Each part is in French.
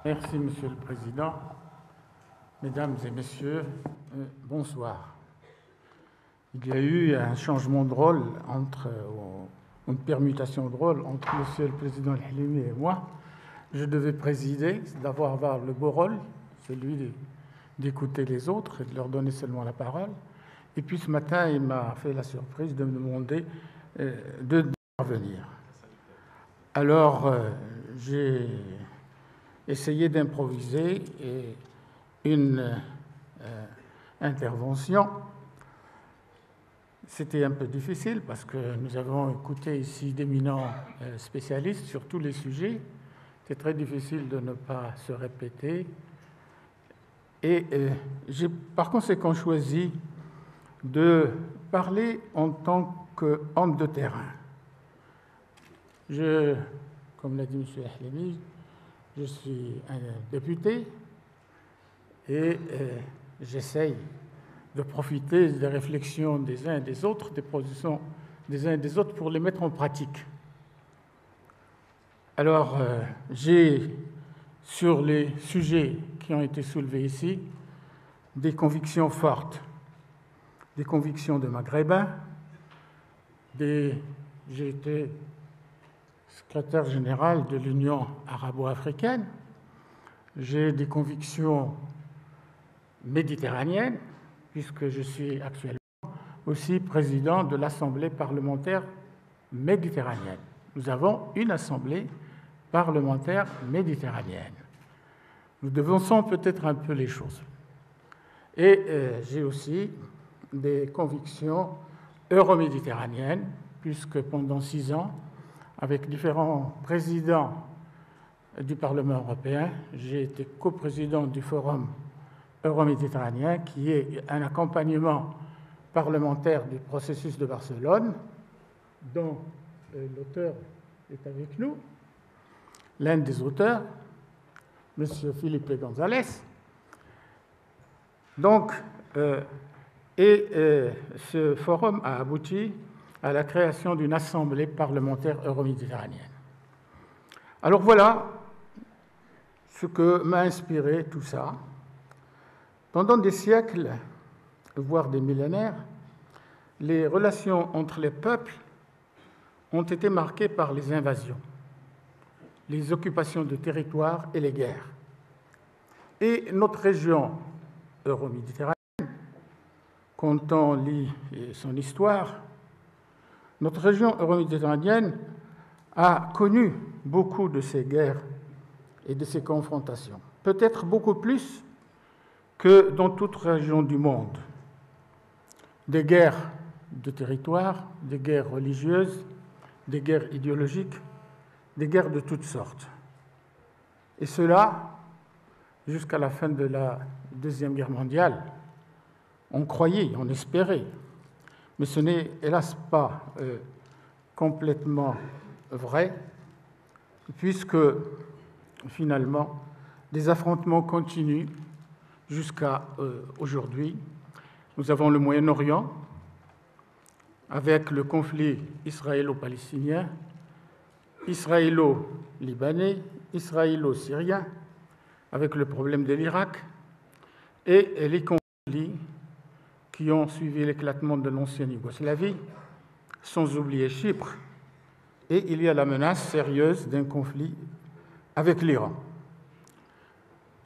Merci, Monsieur le Président. Mesdames et Messieurs, bonsoir. Il y a eu un changement de rôle, une permutation de rôle entre Monsieur le Président El-Halimi et moi. Je devais présider, d'avoir le beau rôle, celui d'écouter les autres et de leur donner seulement la parole. Et puis ce matin, il m'a fait la surprise de me demander de revenir. Alors, j'ai essayé d'improviser une intervention. C'était un peu difficile parce que nous avons écouté ici d'éminents spécialistes sur tous les sujets. C'est très difficile de ne pas se répéter. Et j'ai par conséquent choisi de parler en tant qu'homme de terrain. Comme l'a dit M. Halimi, je suis un député et j'essaye de profiter des réflexions des uns et des autres, des positions des uns et des autres pour les mettre en pratique. Alors, j'ai, sur les sujets qui ont été soulevés ici, des convictions fortes, des convictions de maghrébin, j'ai été secrétaire général de l'Union arabo-africaine, j'ai des convictions méditerranéennes, puisque je suis actuellement aussi président de l'Assemblée parlementaire méditerranéenne. Nous avons une Assemblée parlementaire méditerranéenne. Nous devançons peut-être un peu les choses. Et j'ai aussi des convictions euroméditerranéennes, puisque pendant 6 ans, avec différents présidents du Parlement européen, j'ai été coprésident du Forum euroméditerranéen, qui est un accompagnement parlementaire du processus de Barcelone, dont l'auteur est avec nous, l'un des auteurs, M. Felipe González. Donc, ce forum a abouti à la création d'une assemblée parlementaire euroméditerranéenne. Alors voilà ce que m'a inspiré tout ça. Pendant des siècles, voire des millénaires, les relations entre les peuples ont été marquées par les invasions, les occupations de territoires et les guerres. Et notre région euroméditerranéenne, quand on lit son histoire, notre région euroméditerranéenne a connu beaucoup de ces guerres et de ces confrontations, peut-être beaucoup plus que dans toute région du monde. Des guerres de territoire, des guerres religieuses, des guerres idéologiques, des guerres de toutes sortes. Et cela, jusqu'à la fin de la Deuxième Guerre mondiale, on croyait, on espérait, mais ce n'est hélas pas complètement vrai, puisque finalement, des affrontements continuent jusqu'à aujourd'hui. Nous avons le Moyen-Orient, avec le conflit israélo-palestinien, israélo-libanais, israélo-syrien, avec le problème de l'Irak, et les conflits qui ont suivi l'éclatement de l'ancienne Yougoslavie, sans oublier Chypre, et il y a la menace sérieuse d'un conflit avec l'Iran.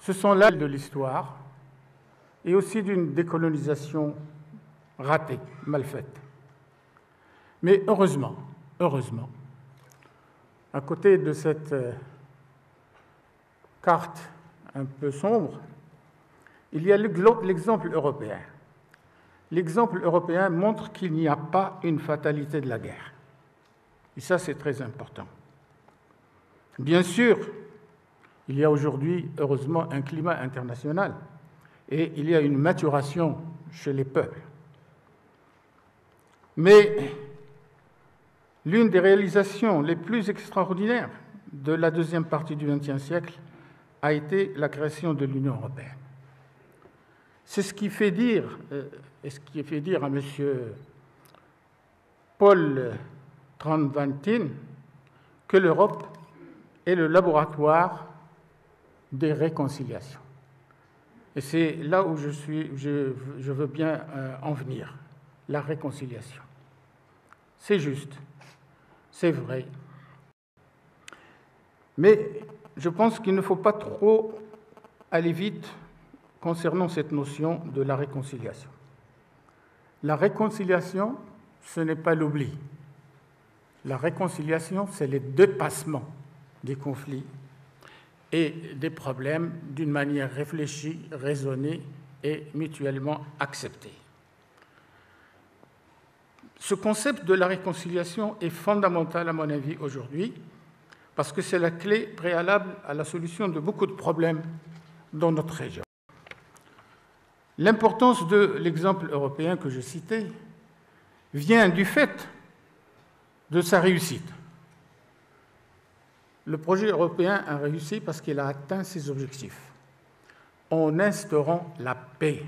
Ce sont là de l'histoire et aussi d'une décolonisation ratée, mal faite. Mais heureusement, à côté de cette carte un peu sombre, il y a l'exemple européen. L'exemple européen montre qu'il n'y a pas une fatalité de la guerre. Et ça, c'est très important. Bien sûr, il y a aujourd'hui, heureusement, un climat international et il y a une maturation chez les peuples. Mais l'une des réalisations les plus extraordinaires de la deuxième partie du XXe siècle a été la création de l'Union européenne. C'est ce qui fait dire à M. Paul Trent-Van Tijn que l'Europe est le laboratoire des réconciliations. Et c'est là où je veux bien en venir, la réconciliation. C'est juste, c'est vrai. Mais je pense qu'il ne faut pas trop aller vite concernant cette notion de la réconciliation. La réconciliation, ce n'est pas l'oubli. La réconciliation, c'est le dépassement des conflits et des problèmes d'une manière réfléchie, raisonnée et mutuellement acceptée. Ce concept de la réconciliation est fondamental, à mon avis, aujourd'hui, parce que c'est la clé préalable à la solution de beaucoup de problèmes dans notre région. L'importance de l'exemple européen que je citais vient du fait de sa réussite. Le projet européen a réussi parce qu'il a atteint ses objectifs en instaurant la paix,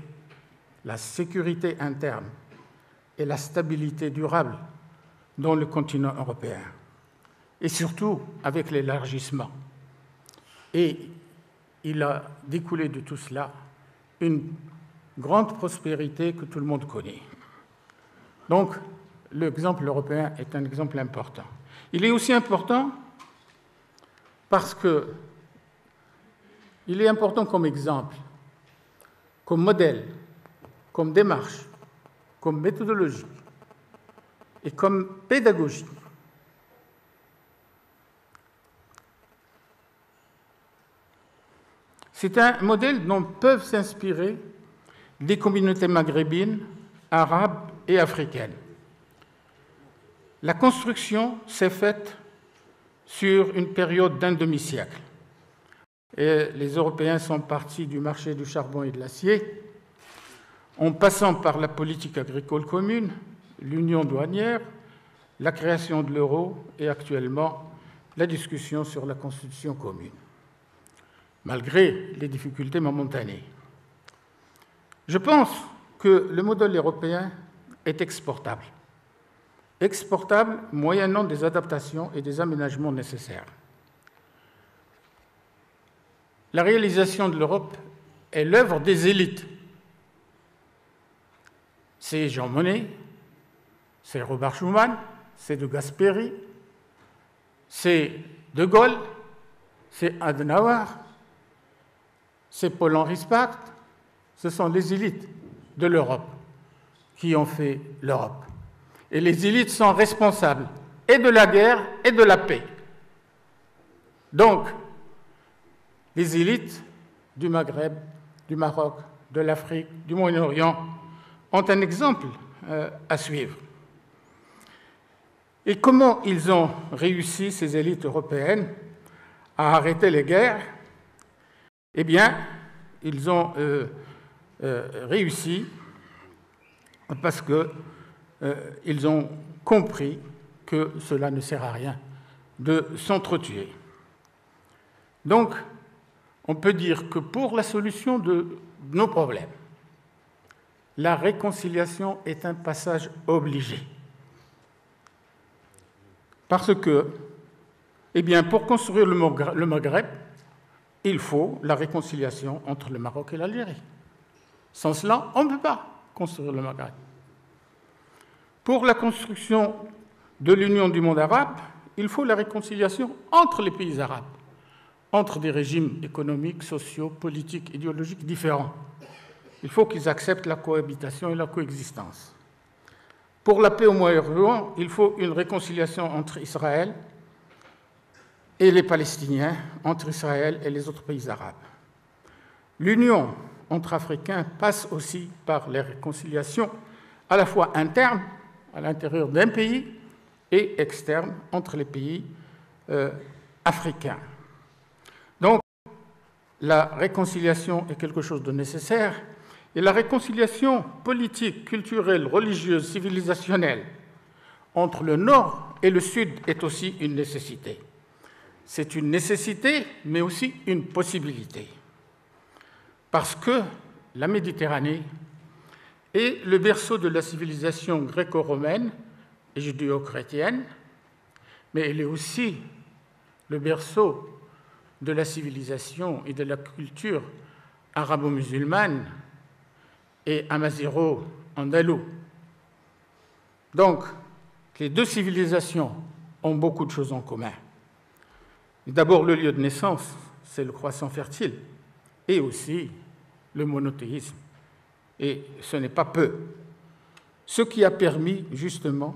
la sécurité interne et la stabilité durable dans le continent européen, et surtout avec l'élargissement. Et il a découlé de tout cela une grande prospérité que tout le monde connaît. Donc, l'exemple européen est un exemple important. Il est aussi important parce qu'il est important comme exemple, comme modèle, comme démarche, comme méthodologie et comme pédagogie. C'est un modèle dont peuvent s'inspirer des communautés maghrébines, arabes et africaines. La construction s'est faite sur une période d'un demi-siècle. Et les Européens sont partis du marché du charbon et de l'acier, en passant par la politique agricole commune, l'union douanière, la création de l'euro et actuellement la discussion sur la constitution commune, malgré les difficultés momentanées. Je pense que le modèle européen est exportable moyennant des adaptations et des aménagements nécessaires. La réalisation de l'Europe est l'œuvre des élites. C'est Jean Monnet, c'est Robert Schuman, c'est de Gasperi, c'est De Gaulle, c'est Adenauer, c'est Paul-Henri Spaak. Ce sont les élites de l'Europe qui ont fait l'Europe. Et les élites sont responsables et de la guerre et de la paix. Donc, les élites du Maghreb, du Maroc, de l'Afrique, du Moyen-Orient ont un exemple à suivre. Et comment ils ont réussi, ces élites européennes, à arrêter les guerres? Eh bien, ils ont réussi parce qu'ils ont compris que cela ne sert à rien de s'entretuer. Donc, on peut dire que pour la solution de nos problèmes, la réconciliation est un passage obligé. Parce que, eh bien, pour construire le Maghreb, il faut la réconciliation entre le Maroc et l'Algérie. Sans cela, on ne peut pas construire le Maghreb. Pour la construction de l'union du monde arabe, il faut la réconciliation entre les pays arabes, entre des régimes économiques, sociaux, politiques, idéologiques différents. Il faut qu'ils acceptent la cohabitation et la coexistence. Pour la paix au Moyen-Orient, il faut une réconciliation entre Israël et les Palestiniens, entre Israël et les autres pays arabes. L'union entre Africains passe aussi par les réconciliations à la fois internes, à l'intérieur d'un pays, et externes, entre les pays africains. Donc, la réconciliation est quelque chose de nécessaire, et la réconciliation politique, culturelle, religieuse, civilisationnelle entre le Nord et le Sud est aussi une nécessité. C'est une nécessité, mais aussi une possibilité. Parce que la Méditerranée est le berceau de la civilisation gréco-romaine et judéo-chrétienne, mais elle est aussi le berceau de la civilisation et de la culture arabo-musulmane et amazigho-andalou. Donc, les deux civilisations ont beaucoup de choses en commun. D'abord, le lieu de naissance, c'est le croissant fertile, et aussi le monothéisme. Et ce n'est pas peu. Ce qui a permis, justement,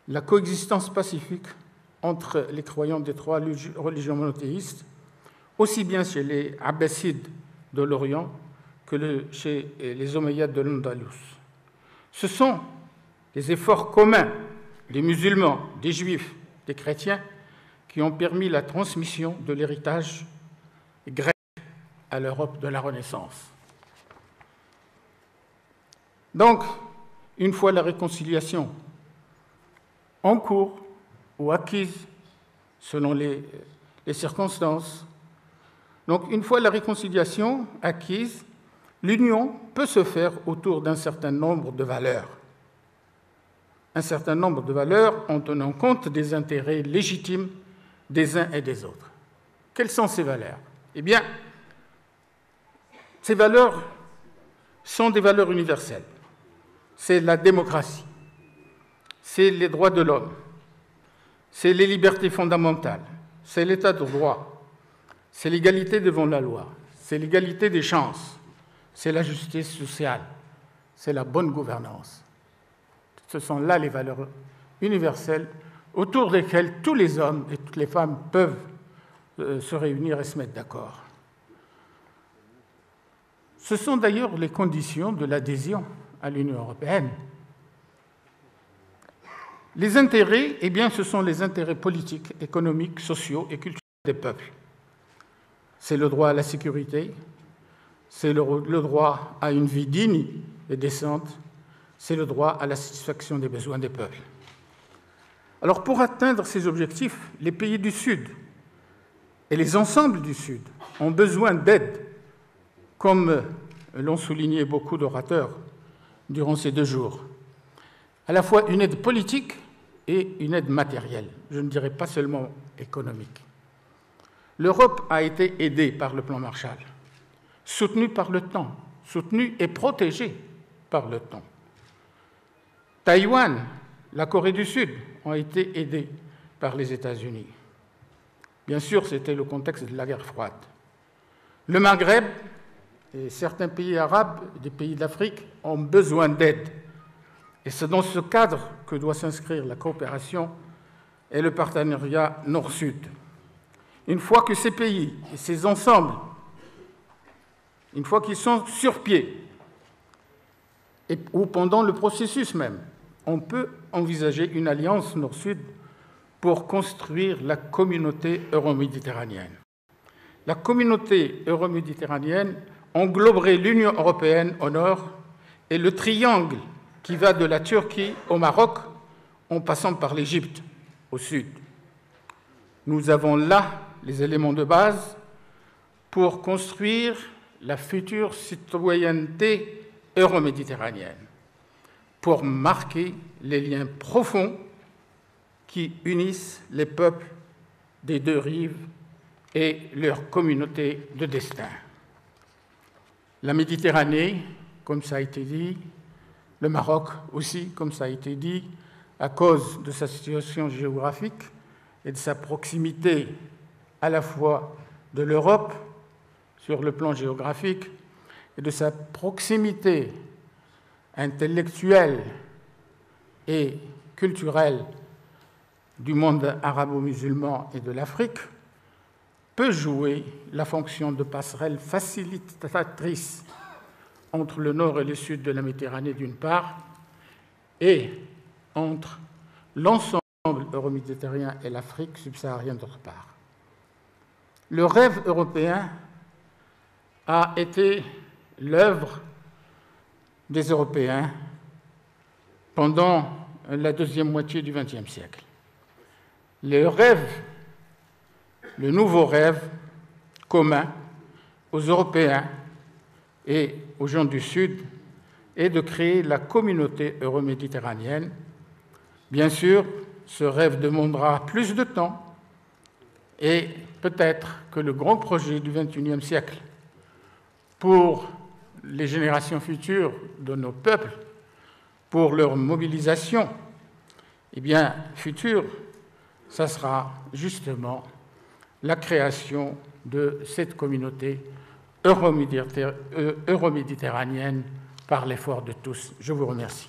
la coexistence pacifique entre les croyants des trois religions monothéistes, aussi bien chez les Abbassides de l'Orient que chez les Omeyyades de l'Andalous. Ce sont les efforts communs des musulmans, des juifs, des chrétiens qui ont permis la transmission de l'héritage grec à l'Europe de la Renaissance. Donc, une fois la réconciliation en cours ou acquise selon les circonstances, donc une fois la réconciliation acquise, l'union peut se faire autour d'un certain nombre de valeurs. Un certain nombre de valeurs en tenant compte des intérêts légitimes des uns et des autres. Quelles sont ces valeurs? Eh bien, ces valeurs sont des valeurs universelles. C'est la démocratie, c'est les droits de l'homme, c'est les libertés fondamentales, c'est l'état de droit, c'est l'égalité devant la loi, c'est l'égalité des chances, c'est la justice sociale, c'est la bonne gouvernance. Ce sont là les valeurs universelles autour desquelles tous les hommes et toutes les femmes peuvent se réunir et se mettre d'accord. Ce sont d'ailleurs les conditions de l'adhésion à l'Union européenne. Les intérêts, eh bien, ce sont les intérêts politiques, économiques, sociaux et culturels des peuples. C'est le droit à la sécurité, c'est le droit à une vie digne et décente, c'est le droit à la satisfaction des besoins des peuples. Alors, pour atteindre ces objectifs, les pays du Sud et les ensembles du Sud ont besoin d'aide, comme l'ont souligné beaucoup d'orateurs durant ces 2 jours. À la fois une aide politique et une aide matérielle, je ne dirais pas seulement économique. L'Europe a été aidée par le plan Marshall, soutenue par le temps, soutenue et protégée par le temps. Taïwan, la Corée du Sud ont été aidés par les États-Unis. Bien sûr, c'était le contexte de la guerre froide. Le Maghreb et certains pays arabes, des pays d'Afrique, ont besoin d'aide. Et c'est dans ce cadre que doit s'inscrire la coopération et le partenariat Nord-Sud. Une fois que ces pays et ces ensembles, une fois qu'ils sont sur pied, ou pendant le processus même, on peut envisager une alliance Nord-Sud pour construire la communauté euro-méditerranéenne. La communauté euro-méditerranéenne engloberait l'Union européenne au nord et le triangle qui va de la Turquie au Maroc en passant par l'Égypte au sud. Nous avons là les éléments de base pour construire la future citoyenneté euro-méditerranéenne, pour marquer les liens profonds qui unissent les peuples des 2 rives et leur communauté de destin. La Méditerranée, comme ça a été dit, le Maroc aussi, comme ça a été dit, à cause de sa situation géographique et de sa proximité à la fois de l'Europe sur le plan géographique et de sa proximité intellectuelle et culturelle du monde arabo-musulman et de l'Afrique, peut jouer la fonction de passerelle facilitatrice entre le nord et le sud de la Méditerranée d'une part et entre l'ensemble euro-méditerranéen et l'Afrique subsaharienne d'autre part. Le rêve européen a été l'œuvre des Européens pendant la 2e moitié du XXe siècle. Le nouveau rêve commun aux Européens et aux gens du Sud est de créer la communauté euro-méditerranéenne. Bien sûr, ce rêve demandera plus de temps et peut-être que le grand projet du XXIe siècle pour les générations futures de nos peuples, pour leur mobilisation, eh bien, future, ça sera justement la création de cette communauté euroméditerranéenne par l'effort de tous. Je vous remercie.